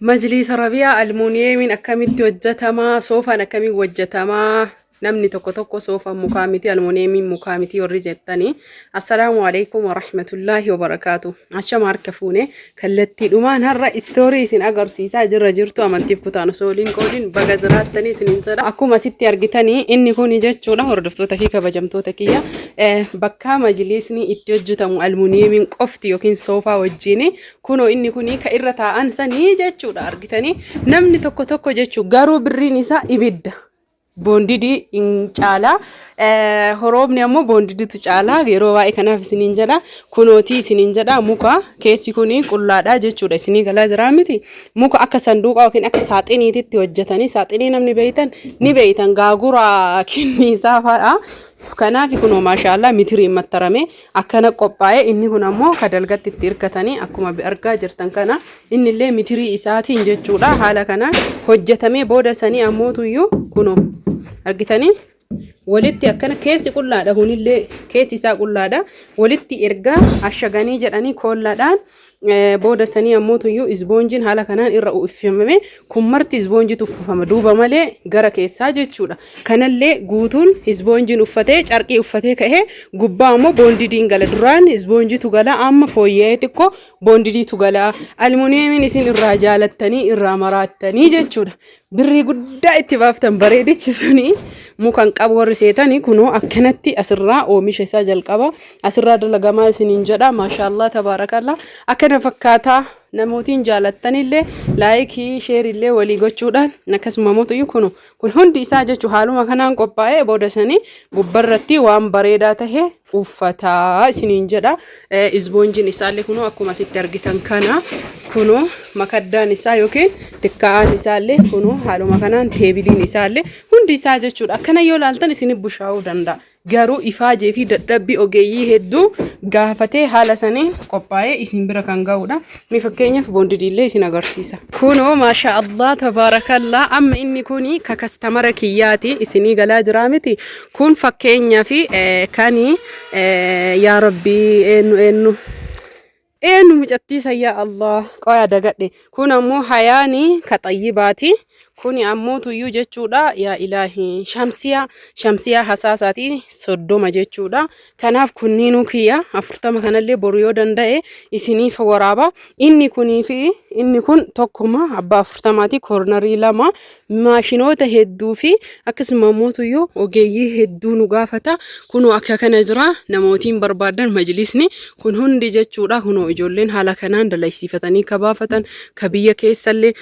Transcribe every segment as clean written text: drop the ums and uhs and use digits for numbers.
مجلس ربيع المونيمين أكملت وجتما صوفا أكمل وجتما نمني توكو توكو صوفا مكامتي المونيمين مكامتي ورجتني. السلام عليكم ورحمة الله وبركاته. عشان معركفوني كلتي دومان هرا ستوري سين أجرسيسا جرى جرتو أمانتي بكتانو سولين كودين بجزرات تاني سنين سرا أكو ما ستي أرجتني إني كوني جت شولا هردفتو تفيك بجمتو تكيا بكا مجلسني اتوجتم المونيمين قفتي يوكين صوفا وجيني كونو إني كوني كإرتا أنساني جت شولا أرجتني نمني توكو توكو جت شو جارو برينيسا إبدا bondidi in cala horobni ammo bondidi tu cala yeroo waa'ee kanaaf isiniin jedha kunooti isiniin jedha muka keessi kuni qullaadha jechuudha isinii galaa jira miti muka akka sanduuqa yookiin akka saaxiniititti hojjetanii saaxinii namni beeytan ni beeytan gaagura kinniisaa fa'aa kanaaf kunoo maashaallah mitiriin mattarame akkana qophaa'e inni kun ammoo kadalgatti itti hirkatanii akkuma argaa jirtan kana inni illee mitirii isaatiin jechuudha haala kana hojjetamee booda sanii ammootuyyuu kunoo argitanii walitti akkana keessi qullaadha hunillee keessi isaa qullaadha walitti erga ashaganii jedhanii kollaadhaan booda sanii ammootuyyuu isboonjiin haala kanaan irra uffifamame kun marti isboonjii tuffifama duuba malee gara keessaa jechuudha kanallee guutuun isboonjiin uffatee carqii uffatee ka'ee gubbaa ammoo boondidiin gala duraan isboonjiitu gala amma fooyya'ee xiqqoo boondidiitu gala almuuniyeemiin isin irraa jaalattanii irraa maraattanii jechuudha birrii guddaa itti baaftan bareedichi suni mukan qabu warri seetanii kunoo akkanatti asirraa oomisha isaa jalqaba asirraa dalagamaa isiniin jedha maashaallah tabaarakallah akkana fakkaataa namootiin jaalattanillee laayikii sheerillee walii gochuudhaan akkasuma mootuyyuu kun hundi isaa jechuun haaluma kanaan qophaa'ee booda sanii gubbarratti waan bareedaa tahe uffataa isiniin jedha isboonjiin isaallee kunoo akkuma sitti argitan kana kunoo makaddaan isaa yookiin tikkaa'aan isaallee kunoo haaluma kanaan teebiliin isaallee hundi isaa jechuudha akkana yoo laaltan isinif bushaa'uu danda'a. garuu ifaajee fi dadhabbii ogeeyyii hedduu gaafatee haala saniin qophaa'ee isin bira kan ga'udha. Mi fakkeenyaaf boondidillee isin agarsiisa. Kunoo maasha Allah tabaarakallaa amma inni kuni ka kastamara kiyyaati isinii galaa jira miti. Kun fakkeenyaaf kani yaa rabbii eenyu micattiisa yaa Allah qoya dagadhe kun ammoo hayaani ka xayyibaati. Kuni ammoo tuyyuu jechuudha yaa ilaahi shamsiyaa hasaasaati soddoma jechuudha kanaaf kunniinuu kiyya 40 kanallee boru yoo danda'e isiniif waraaba inni kunii fi inni kun tokkuma abbaa 40maati koornarii lama maashinoota hedduu fi akkasuma ammoo tuyyuu ogeeyyii hedduu nu gaafata kunoo akka kana jira namootiin barbaadan majlisni kun hundi jechuudha kunoo ijoolleen haala kanaan dalaysiifatanii kabaafatan ka biyya keessallee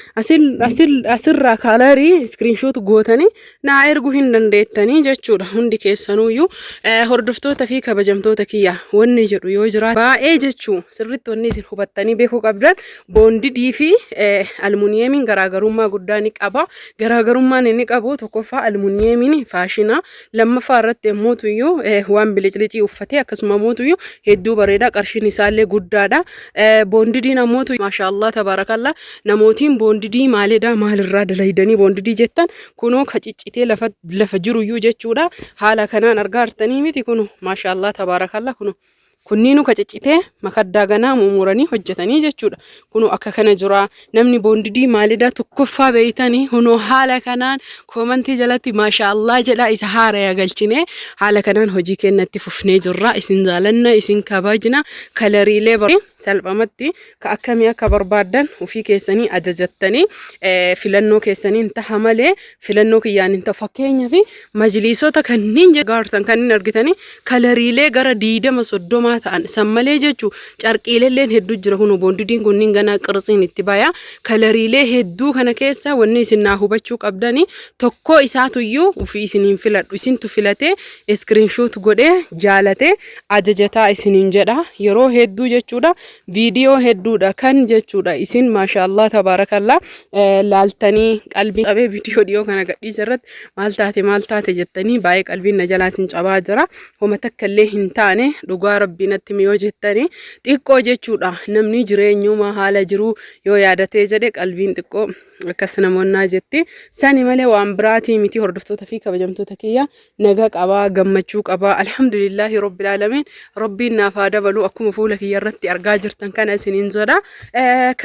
asirraa kaalari screenshot gootanii na ergu hin dandeettanii jechuudha hundi keessanuyyuu hordoftoota fi kabajamtoota kiyya wanni jedhu yoo jira baay'ee jechuu sirriitti wanni isin hubattanii beekuu qabdan boondidii fi almuuniyeemiin garaagarummaa guddaa ni qaba garaagarummaan inni qabu tokkoffaa almuuniyeemiin faashina lammaffaa irratti ammootuyyuu waan biliclicii uffatee akkasuma ammootuyyuu hedduu bareedaa qarshiin isaallee guddaadha boondidiin ammootu maashaallah tabaarakallaa namootiin boondidii maalidha maalirraa dalaydanii boondidii jettan kunoo kaciccitee lafa jiruyyuu jechuudha haala kanaan argaa artanii miti kunoo maashaallah tabaarakallah kunoo kunniinu kaciccitee makaddaa ganaa muumuranii hojjetanii jechuudha kunoo akka kana jira namni boondidii maalidha tokkoffaa beeytanii kunoo haala kanaan koomantii jalatti maashaallah jedha isa haaraya galchine haala kanaan hojii kennatti fufnee jirra isin jaalanna isin kabajna kalariilee salphamatti ka akkamii akka barbaadan ufii keessanii ajajattanii filannoo keessaniin taha malee filannoo kiyyaan hin ta'a fakkeenyaaf majlisoota kanniin gartan kanniin argitanii kalariilee gara 20-30 ta'an san malee jechuu carqiileelleen hedduu jira kunoo boondidiin kunniin ganaa qirtsiin itti baya kalariilee hedduu kana keessa wanni isin naa hubachuu qabdanii tokko isaatuyyuu ufii isiniin filadhu isintu filatee screenshot godhee jaalatee ajajataa isiniin jedha yeroo hedduu jechuudha video hedduudha kan jechuudha isin maashaallah tabaarakallah laaltanii qalbii qabee video dhiyoo kana gadhiisa irratti maal taate jettanii baay'ee qalbiin na jalaa isin cabaa jira homa takka illee hin taane dhugaa rabbiinatti miyoo jettanii xiqqoo jechuudha namni jireenyuma haala jiru yoo yaadatee jedhe qalbiin xiqqoo akkasuma namoonnaa jetti sani malee waan biraatii miti hordoftoota fi kabajamtoota kiyya nagaa qabaa gammachuu qabaa alhamdulillahi rabbil alamin rabbiin naaf haa dabalu akkuma fuula kiyya irratti argaa jirtan kana isiniin jedha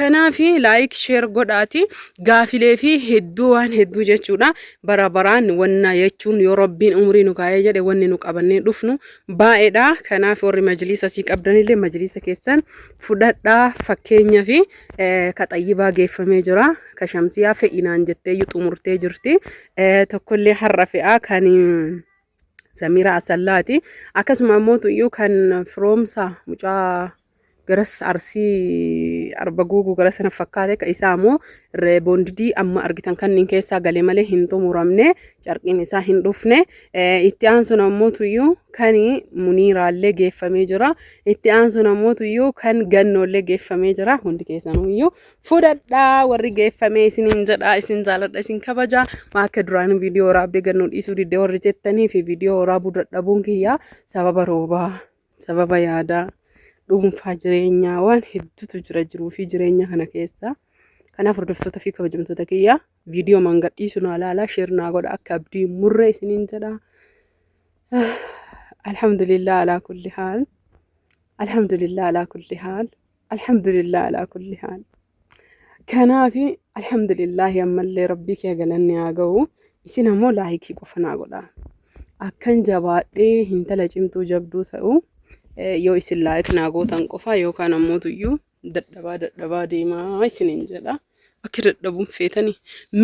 kanaaf laayik sheer godhaati gaafilee fi hedduu waan hedduu jechuudha barabaraan wanna jechuun yoo rabbiin umrii nu kaayee jedhe wanni nu qabannee dhufnu baay'eedha kanaaf warri majlisa sii qabdanillee majlisa keessan fudhadhaa fakkeenya fi kaxayyibaa geeffamee jira kashamsiyaa fe'inaan jettee xumurtee jirti tokkollee har'a fe'aa kan Samira Asallaati akkasuma immoo tuyyuu kan firoomsa mucaa garas arsii arba guugu gara sana fakkaate ka isaa immoo boondidii amma argitan kanneen keessaa galee malee hin xumuramne carqiin isaa hin dhufne itti aansuun ammoo tuyyuu kan muniiraallee geeffamee jira itti aansuun ammoo tuyyuu kan gannoollee geeffamee jira hundi keessanuyyuu fudhadhaa warri geeffamee isiniin jedha isin jaaladha isin kabaja akka duraan viidiyoo waraabdee gannoo dhiisuu diddee warri jettanii fi viidiyoo waraabuu dadhabuun kiyyaa sababa roobaa sababa yaadaa dhuunfaa jireenyaa waan hedduutu jiruu fi jireenya kana keessa kanaaf hordoftoota fi kabajamtoota kiyya viidiyoo mangadhiisu naa ilaalaa sheer naa godha akka abdii murree isiniin jedha alhamdulillah ala kulli haal alhamdulillah ala kulli haal alhamdulillah ala kulli haal kanaaf alhamdulillah ammallee rabbii kee galanni haa ga'u isin ammoo laayikii qofa naa godha akkan jabaadhee hintala cimtuu jabduu ta'u yoo isin laayik naa gootan qofa yookaan ammoo tuyyuu dadhabaa deemaa isiniin jedha akka dadhabuun feetanii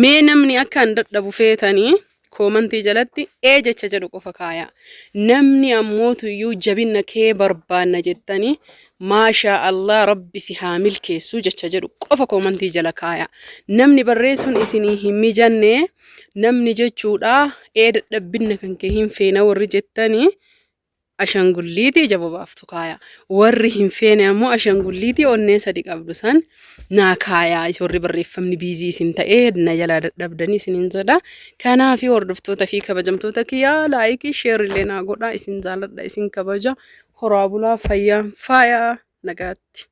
mee namni akka hin dadhabu feetanii koomantii jalatti jecha jedhu qofa kaaya namni ammoo tuyyuu jabina kee barbaanna jettanii maashaa Allah rabbi si haa milkeessu jecha jedhu qofa koomantii jala kaaya namni barreessuun isinii hin mijanne namni jechuudha dadhabina kan kee hin feena warri jettanii ashangulliitii jababaaftu kaaya warri hin feene ammoo ashangulliitii onnee sadi qabdu san naa kaaya warri barreeffamni biizii isin ta'ee na jalaa dadhabdanii isiniin jedha kanaaf hordoftoota fi kabajamtoota kiyyaa laayikii sheerillee naa godha isin jaaladha isin kabaja horaa bulaa fayyaa faayaa nagaatti